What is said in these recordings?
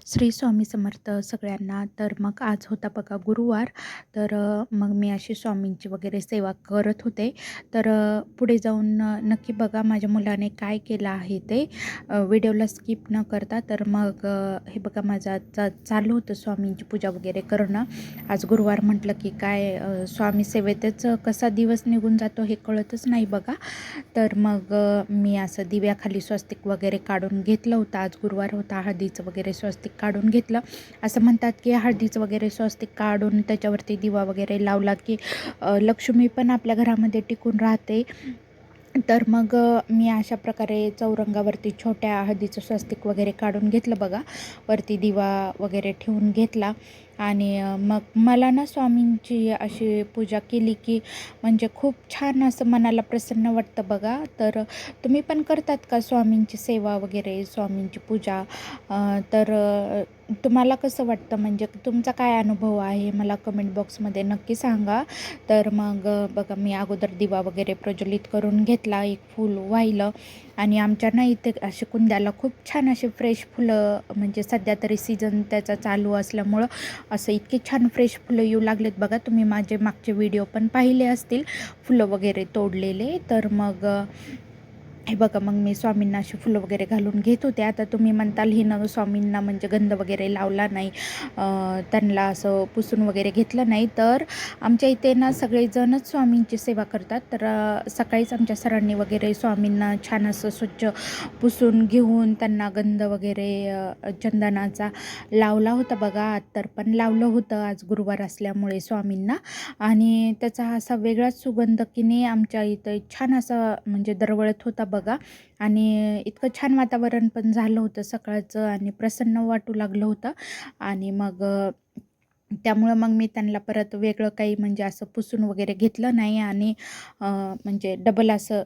श्री स्वामी समर्थ सगळ्यांना. तर मग आज होता बघा गुरुवार. तर मग मी अशी स्वामींची वगैरे सेवा करत होते. तर पुढे जाऊन नक्की बघा माझ्या मुलाने काय केलं आहे ते व्हिडिओला स्किप न करता. तर मग हे बघा माझं चालू होतं स्वामींची पूजा वगैरे करणं. आज गुरुवार म्हटलं की काय स्वामी सेवेतच कसा दिवस निघून जातो हे कळतच नाही बघा. तर मग मी असं दिव्याखाली स्वस्तिक वगैरे काढून घेतलं होतं. आज गुरुवार होता, हळदीचं वगैरे स्वस्तिक काढून घेतलं. असं म्हणतात की हळदीचं वगैरे स्वस्तिक काढून त्याच्यावरती दिवा वगैरे लावला की लक्ष्मी पण आपल्या घरामध्ये टिकून राहते. तर मग मी अशा प्रकारे चौरंगावरती छोट्या हळदीचं स्वस्तिक वगैरे काढून घेतलं बघा. वरती दिवा वगैरे ठेवून घेतला आणि मग मला ना स्वामींची अशी पूजा केली की म्हणजे खूप छान असं मनाला प्रसन्न वाटतं बघा. तर तुम्ही पण करतात का स्वामींची सेवा वगैरे, स्वामींची पूजा? तर तुम्हाला कसं वाटतं, म्हणजे तुमचा काय अनुभव आहे मला कमेंट बॉक्समध्ये नक्की सांगा. तर मग बघा मी अगोदर दिवा वगैरे प्रज्वलित करून घेतला, एक फूल वाहिलं आणि आमच्या ना इथे असे कुंद्याला खूप छान असे फ्रेश फुलं, म्हणजे सध्या तरी सीझन त्याचा चालू असल्यामुळं असं इतके छान फ्रेश फुलं येऊ लागलेत बघा. तुम्ही माझे मागचे व्हिडिओ पण पाहिले असतील फुलं वगैरे तोडलेले. तर मग हे बघा मग मी स्वामींना अशी फुलं वगैरे घालून घेत होते. आता तुम्ही म्हणताल हिनं स्वामींना म्हणजे गंध वगैरे लावला नाही, त्यांना असं पुसून वगैरे घेतलं नाही. तर आमच्या इथे ना सगळेजणच स्वामींची सेवा करतात. तर सकाळीच आमच्या सरांनी वगैरे स्वामींना छान असं स्वच्छ पुसून घेऊन त्यांना गंध वगैरे चंदनाचा लावला होता बघा. अत्तर पण लावलं होतं आज गुरुवार असल्यामुळे स्वामींना. आणि त्याचा असा वेगळाच सुगंध की नाही आमच्या इथं छान असा म्हणजे दरवळत होता बघा. आणि इतकं छान वातावरण पण झालं होतं सकाळचं आणि प्रसन्न वाटू लागलं होतं. आणि मग त्यामुळं मग मी त्यांना परत वेगळं काही म्हणजे असं पुसून वगैरे घेतलं नाही आणि म्हणजे डबल असं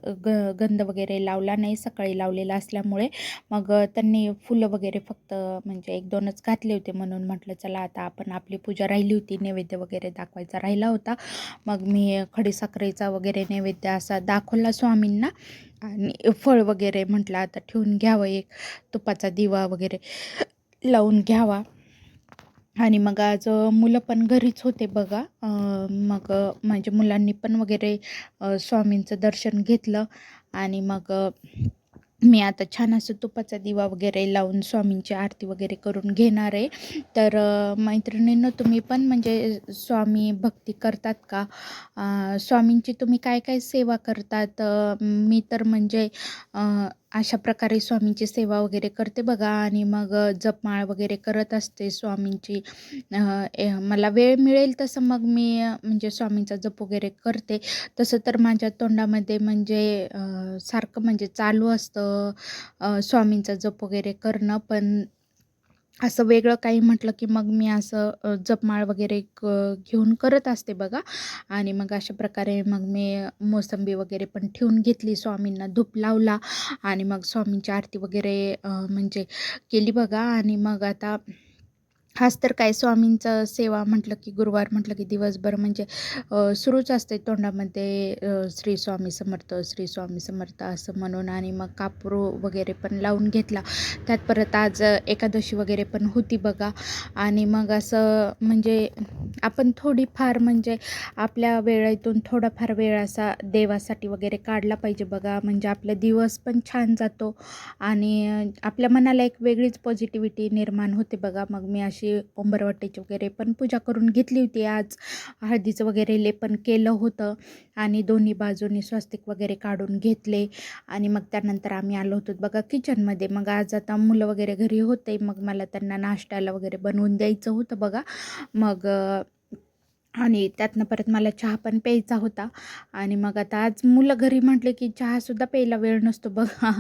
गंध वगैरे लावला नाही, सकाळी लावलेला असल्यामुळे. मग त्यांनी फुलं वगैरे फक्त म्हणजे 1-2च घातले होते, म्हणून म्हटलं चला आता आपण आपली पूजा राहिली होती, नैवेद्य वगैरे दाखवायचा राहिला होता. मग मी खडीसाखरेचा वगैरे नैवेद्य असा दाखवला स्वामींना आणि फळ वगैरे म्हटलं आता ठेवून घ्यावं, एक तुपाचा दिवा वगैरे लावून घ्यावा. आणि मग आज मुलं पण घरीच होते बघा. मग माझ्या मुलांनी पण वगैरे स्वामींचं दर्शन घेतलं आणि मग मी आता छान असं तुपाचा दिवा वगैरे लावून स्वामींची आरती वगैरे करून घेणार आहे. तर मैत्रिणींनो, तुम्ही पण म्हणजे स्वामी भक्ती करतात का? स्वामींची तुम्ही काय काय सेवा करतात? मी तर म्हणजे अशा प्रकारे स्वामींची सेवा वगैरे करते बघा. आणि मग जपमाळ वगैरे करत असते स्वामींची. मला वेळ मिळेल तसं मग मी म्हणजे स्वामींचा जप वगैरे करते. तसं तर माझ्या तोंडामध्ये म्हणजे सारखं म्हणजे चालू असतं स्वामींचा जप वगैरे करणं. पण असं वेगळं काही म्हटलं की मग मी असं जपमाळ वगैरे घेऊन करत असते बघा. आणि मग अशा प्रकारे मग मी मोसंबी वगैरे पण ठेवून घेतली, स्वामींना धूप लावला आणि मग स्वामींची आरती वगैरे म्हणजे केली बघा. आणि मग आता हाच तर काय स्वामींचं सेवा म्हटलं की गुरुवार म्हटलं की दिवसभर म्हणजे सुरूच असते तोंडामध्ये श्री स्वामी समर्थ, श्री स्वामी समर्थ असं म्हणून. आणि मग कापूर वगैरे पण लावून घेतला. त्यात परत आज एकादशी वगैरे पण होती बघा. आणि मग असं म्हणजे आपण थोडीफार म्हणजे आपल्या वेळेतून थोडाफार वेळ असा देवासाठी वगैरे काढला पाहिजे बघा. म्हणजे आपला दिवस पण छान जातो आणि आपल्या मनाला एक वेगळीच पॉझिटिव्हिटी निर्माण होते बघा. मग मी अशी उंबरवट्याची वगैरे पण पूजा करून घेतली होती. आज हळदीचं वगैरे लेपन केलं होतं आणि दोन्ही बाजूनी स्वस्तिक वगैरे काढून घेतले. आणि मग त्यानंतर आम्ही आलो होतो बघा किचनमध्ये. मग आज आता मुलं वगैरे घरी होते, मग मला त्यांना नाश्त्याला वगैरे बनवून द्यायचं होतं बघा. मग आणि त्यातनं परत मला चहा पण प्यायचा होता. आणि मग आता आज मुलं घरी म्हटले की चहासुद्धा प्यायला वेळ नसतो बघा.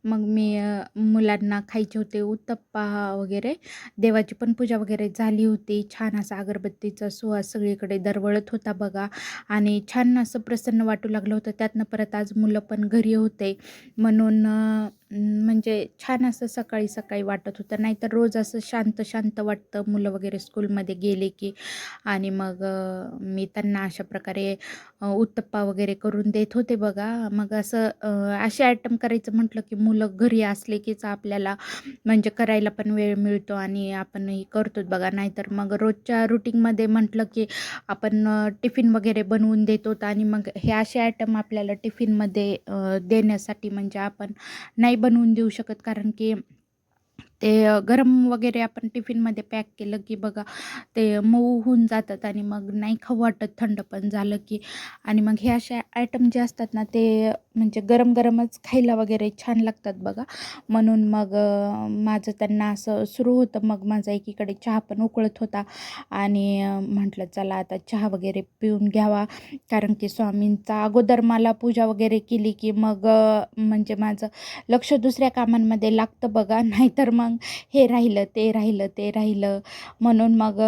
मग मी मुलांना खायचे होते उत्तप्पा वगैरे. देवाची पण पूजा वगैरे झाली होती. छान असा अगरबत्तीचा सुवास सगळीकडे दरवळत होता बघा. आणि छान असं प्रसन्न वाटू लागलं होतं. त्यातनं परत आज मुलं पण घरी होते म्हणून म्हणजे छान असं सकाळी सकाळी वाटत होतं. नाहीतर रोज असं शांत शांत वाटतं मुलं वगैरे स्कूलमध्ये गेले की. आणि मग मी त्यांना अशा प्रकारे उत्तप्पा वगैरे करून देत होते बघा. मग असं असे आयटम करायचं म्हटलं की मुलं घरी असले कीच आपल्याला म्हणजे करायला पण वेळ मिळतो आणि आपणही करतोच बघा. नाहीतर मग रोजच्या रुटीनमध्ये म्हटलं की आपण टिफिन वगैरे बनवून देतो आणि मग हे असे आयटम आपल्याला टिफिनमध्ये देण्यासाठी म्हणजे आपण नाही बनवून देऊ शकत, कारण की ते गरम वगैरे आपण टिफिनमध्ये पॅक केलं की बघा ते मऊ होऊन जातात आणि मग नाही खाऊ वाटत थंड पण झालं की. आणि मग हे असे आयटम जे असतात ना ते म्हणजे गरम गरमच खायला वगैरे छान लागतात बघा. म्हणून मग माझं त्यांना असं सुरू होतं. मग माझा एकीकडे चहा पण उकळत होता आणि म्हटलं चला आता चहा वगैरे पिऊन घ्यावा, कारण की स्वामींचा अगोदर मला पूजा वगैरे केली की मग म्हणजे माझं लक्ष दुसऱ्या कामांमध्ये लागतं बघा. नाहीतर मग हे राहिलं, ते राहिलं, ते राहिलं म्हणून मग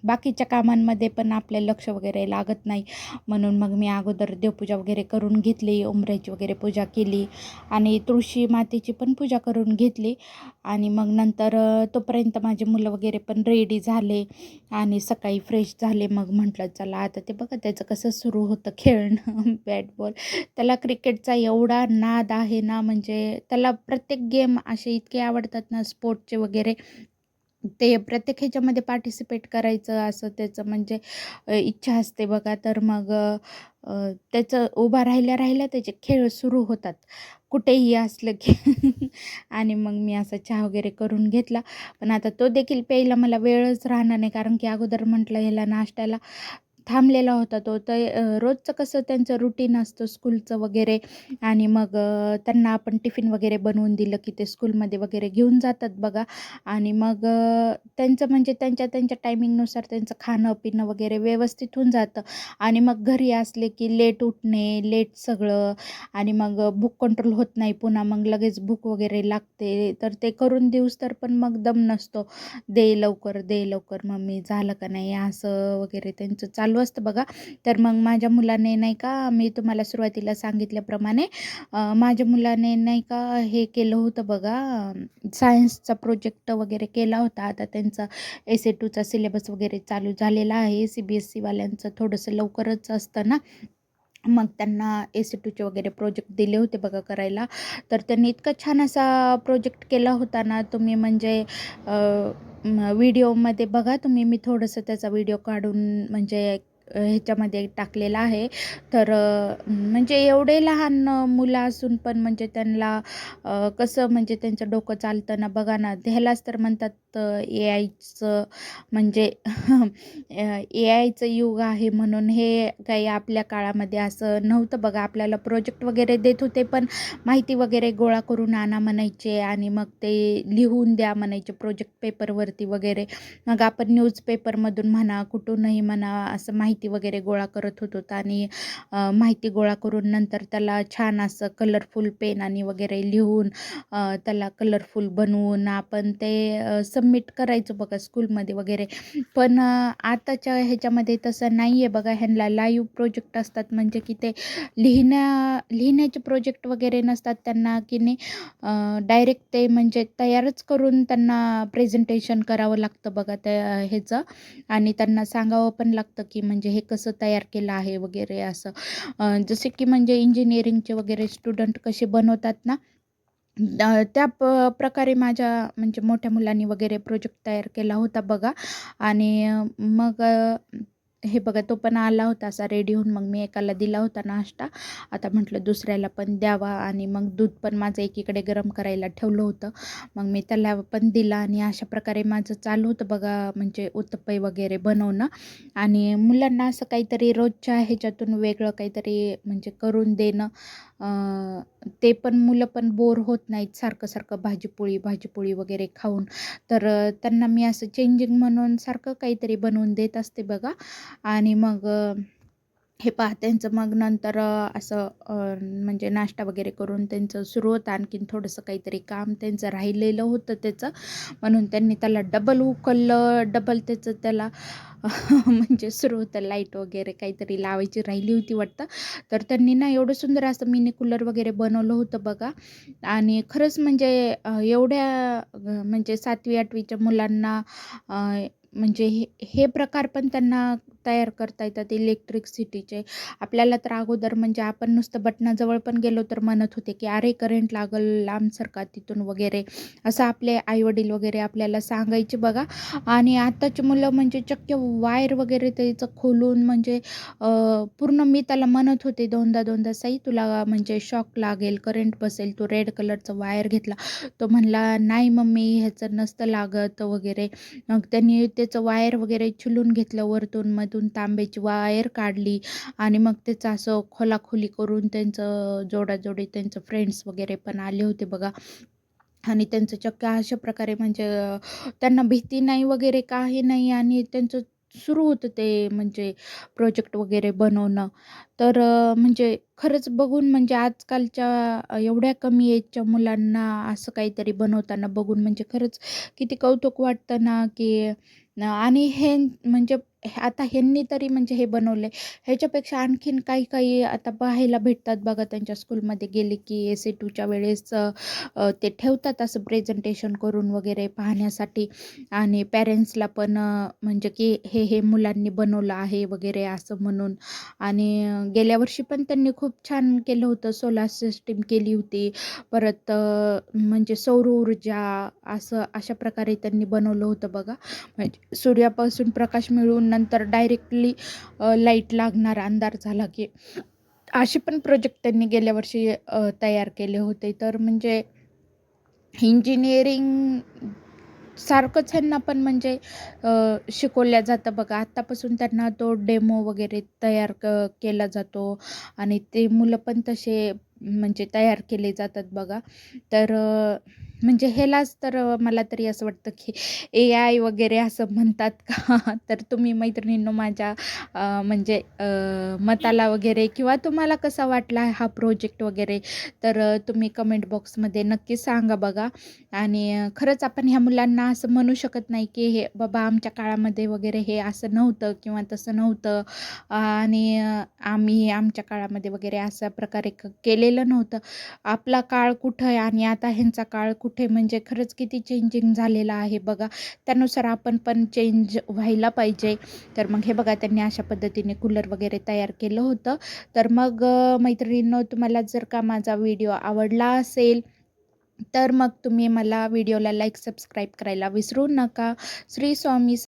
बाकीच्या कामांमध्ये पण आपलं लक्ष वगैरे लागत नाही. म्हणून मग मी अगोदर देवपूजा वगैरे करून घेतली, उंबऱ्याची वगैरे पूजा केली आणि तुळशी मातेची पण पूजा करून घेतली. आणि मग नंतर तोपर्यंत माझे मुलं वगैरे पण रेडी झाले आणि सकाळी फ्रेश झाले. मग म्हटलं चला आता ते बघा त्याचं कसं सुरू होतं खेळणं बॅट बॉल. त्याला क्रिकेटचा एवढा नाद आहे ना, म्हणजे त्याला प्रत्येक गेम असे इतके आवडतात ना स्पोर्टचे वगैरे, ते प्रत्येक ह्याच्यामध्ये पार्टिसिपेट करायचं असं त्याचं म्हणजे इच्छा असते बघा. तर मग त्याचं उभा राहिल्या त्याचे खेळ सुरू होतात कुठेही असलं की. आणि मग मी असा चहा वगैरे करून घेतला. पण आता तो देखील प्यायला मला वेळच राहणार नाही, कारण की अगोदर म्हटलं ह्याला नाश्त्याला थांबलेला होता तो. तर रोजचं कसं त्यांचं रुटीन असतं स्कूलचं वगैरे. आणि मग त्यांना आपण टिफिन वगैरे बनवून दिलं की ते स्कूलमध्ये वगैरे घेऊन जातात बघा. आणि मग त्यांचं म्हणजे त्यांच्या त्यांच्या टायमिंगनुसार त्यांचं खाणं-पिणं वगैरे व्यवस्थित होऊन जातं. आणि मग घरी असले की लेट उठणे, लेट सगळं आणि मग भूक कंट्रोल होत नाही. पुन्हा मग लगेच भूक वगैरे लागते. तर ते करून देऊस तर पण मग दम नसतो. "दे लवकर, दे लवकर मम्मी, झालं का नाही?" असं वगैरे त्यांचं चालू असतं बघा. तर मग माझ्या मुलाने नाही का, मी तुम्हाला सुरुवातीला सांगितल्याप्रमाणे माझ्या मुलाने नाही का हे केलं होतं बघा, सायन्सचा प्रोजेक्ट वगैरे केला होता. आता त्यांचा SA2चा सिलेबस वगैरे चालू झालेला आहे. CBSE वाल्यांचं थोडंसं लवकरच असतं ना. मग त्यांना AC2चे वगैरे प्रोजेक्ट दिले होते बघा करायला. तर त्यांनी इतका छान असा प्रोजेक्ट केला होता ना, तुम्ही म्हणजे व्हिडिओमध्ये बघा तुम्ही. मी थोडंसं त्याचा व्हिडिओ काढून म्हणजे ह्याच्यामध्ये टाकलेला आहे. तर म्हणजे एवढे लहान मुलं असून पण म्हणजे त्यांना कसं म्हणजे त्यांचं डोकं चालतं ना बघा ना. ह्यालाच तर म्हणतात AIचं म्हणजे AIचं युग आहे म्हणून. हे काही आपल्या काळामध्ये असं नव्हतं बघा. आपल्याला प्रोजेक्ट वगैरे देत होते, पण माहिती वगैरे गोळा करून आणा म्हणायचे आणि मग ते लिहून द्या म्हणायचे प्रोजेक्ट पेपरवरती वगैरे. मग आपण न्यूजपेपरमधून म्हणा, कुठूनही म्हणा, असं माहिती वगैरे गोळा करत होतो आणि माहिती गोळा करून नंतर त्याला छान असं कलरफुल पेनाने वगैरे लिहून त्याला कलरफुल बनवून आपण ते सबमिट करायचो बघा स्कूलमध्ये वगैरे. पण आताच्या ह्याच्यामध्ये तसं नाही आहे बघा. ह्यांना लाईव्ह प्रोजेक्ट असतात, म्हणजे की ते लिहिण्याचे प्रोजेक्ट वगैरे नसतात त्यांना की नाही. डायरेक्ट ते म्हणजे तयारच करून त्यांना प्रेझेंटेशन करावं लागतं बघा त्या ह्याचं. आणि त्यांना सांगावं पण लागतं की म्हणजे हे कसं तयार केलं आहे वगैरे असं. जसे की म्हणजे इंजिनिअरिंगचे वगैरे स्टुडंट कसे बनवतात ना, त्या प्रकारे माझ्या म्हणजे मोठ्या मुलांनी वगैरे प्रोजेक्ट तयार केला होता बघा. आणि मग हे बघा तो पण आला होता असा रेडी होऊन. मग मी एकाला दिला होता नाश्ता. आता म्हटलं दुसऱ्याला पण द्यावा. आणि मग दूध पण माझं एकीकडे गरम करायला ठेवलं होतं. मग मी त्याला पण दिला आणि अशा प्रकारे माझं चालू होतं बघा म्हणजे उत्तप्पे वगैरे बनवणं. आणि मुलांना असं काहीतरी रोजच्या ह्याच्यातून वेगळं काहीतरी म्हणजे करून देणं. ते पण मुलं पण बोर होत नाहीत सारखं-सारखं भाजी-पोळी वगैरे खाऊन. तर त्यांना मी असं चेंजिंग म्हणून सारखं काहीतरी बनवून देत असते बघा. आणि मग हे पहा त्यांचं मग नंतर असं म्हणजे नाश्ता वगैरे करून त्यांचं सुरू होतं आणखीन थोडंसं काहीतरी काम त्यांचं राहिलेलं होतं त्याचं. म्हणून त्यांनी त्याला डबल उकललं, डबल त्याचं त्याला म्हणजे सुरू होतं. लाईट वगैरे काहीतरी लावायची राहिली होती वाटतं. तर त्यांनी ना एवढं सुंदर असं मिनी कूलर वगैरे बनवलं होतं बघा. आणि खरंच म्हणजे एवढ्या म्हणजे 7वी-8वीच्या मुलांना म्हणजे हे प्रकार पण त्यांना तयार करता येतात इलेक्ट्रिसिटीचे. आपल्याला तर अगोदर म्हणजे आपण नुसतं बटनाजवळ पण गेलो तर म्हणत होते, की "अरे करंट लागल, लांब सरका तिथून" वगैरे असं आपले आई-वडील वगैरे आपल्याला सांगायचे बघा. आणि आत्ताची मुलं म्हणजे चक्क वायर वगैरे त्याचं खोलून म्हणजे पूर्ण मी त्याला म्हणत होते दोनदा, "साई तुला म्हणजे शॉक लागेल, करंट बसेल, तू रेड कलरचा वायर घेतला." तो म्हणला, "नाही मम्मी ह्याचं नसतं लागत" वगैरे. मग त्यांनी त्याचं वायर वगैरे छिलून घेतलं वरतून मधून तांब्याची वायर काढली आणि मग त्याचं असं खोलाखोली करून त्यांचं जोडाजोडी त्यांचं फ्रेंड्स वगैरे पण आले होते बघा. आणि त्यांचं चक्क अशा प्रकारे म्हणजे त्यांना भीती नाही वगैरे काही नाही आणि त्यांचं सुरू होतं ते म्हणजे प्रोजेक्ट वगैरे बनवणं. तर म्हणजे खरंच बघून म्हणजे आजकालच्या एवढ्या कमी एजच्या मुलांना असं काहीतरी बनवताना बघून म्हणजे खरंच किती कौतुक वाटतं ना, की आणि हे म्हणजे आता ह्यांनी तरी म्हणजे हे बनवलंय. ह्याच्यापेक्षा आणखीन काही-काही आता पाहायला भेटतात बघा त्यांच्या स्कूलमध्ये गेले, की एस-ए-2च्या वेळेस ते ठेवतात असं प्रेझेंटेशन करून वगैरे पाहण्यासाठी आणि पॅरेंट्सला पण म्हणजे की हे मुलांनी बनवलं आहे वगैरे असं म्हणून. आणि गेल्या वर्षी पण त्यांनी खूप छान केलं होतं. सोलार सिस्टीम केली होती. परत म्हणजे सौर ऊर्जा असं अशा प्रकारे त्यांनी बनवलं होतं बघा. म्हणजे सूर्यापासून प्रकाश मिळवून नंतर डायरेक्टली लाईट लागणार अंधार झाला की असे पण प्रोजेक्ट त्यांनी गेल्या वर्षी तयार केले होते. तर म्हणजे इंजिनिअरिंग सारखंच ह्यांना पण म्हणजे शिकवल्या जातं बघा. आत्तापासून त्यांना तो डेमो वगैरे तयार केला जातो आणि ते मुलं पण तसे म्हणजे तयार केले जातात बघा. तर म्हणजे ह्यालाच तर मला तरी असं वाटतं, की एआय वगैरे असं म्हणतात का? तर तुम्ही मैत्रिणींनो माझ्या म्हणजे मताला वगैरे किंवा तुम्हाला कसा वाटला हा प्रोजेक्ट वगैरे तर तुम्ही कमेंट बॉक्समध्ये नक्की सांगा बघा. आणि खरंच आपण ह्या मुलांना असं म्हणू शकत नाही, की हे बाबा आमच्या काळामध्ये वगैरे हे असं नव्हतं किंवा तसं नव्हतं आणि आम्ही आमच्या काळामध्ये वगैरे अशा प्रकारे केलेलं नव्हतं. आपला काळ कुठं आहे आणि आता ह्यांचा काळ कुठे म्हणजे खरंच किती चेंजिंग झालेलं आहे बघा. त्यानुसार आपण पण चेंज व्हायला पाहिजे. तर मग हे बघा त्यांनी अशा पद्धतीने कूलर वगैरे तयार केलं होतं. तर मग मैत्रिणींनो तुम्हाला जर का माझा व्हिडिओ आवडला असेल तर मग तुम्ही मला व्हिडिओला लाईक, सबस्क्राईब करायला विसरू नका. श्री स्वामी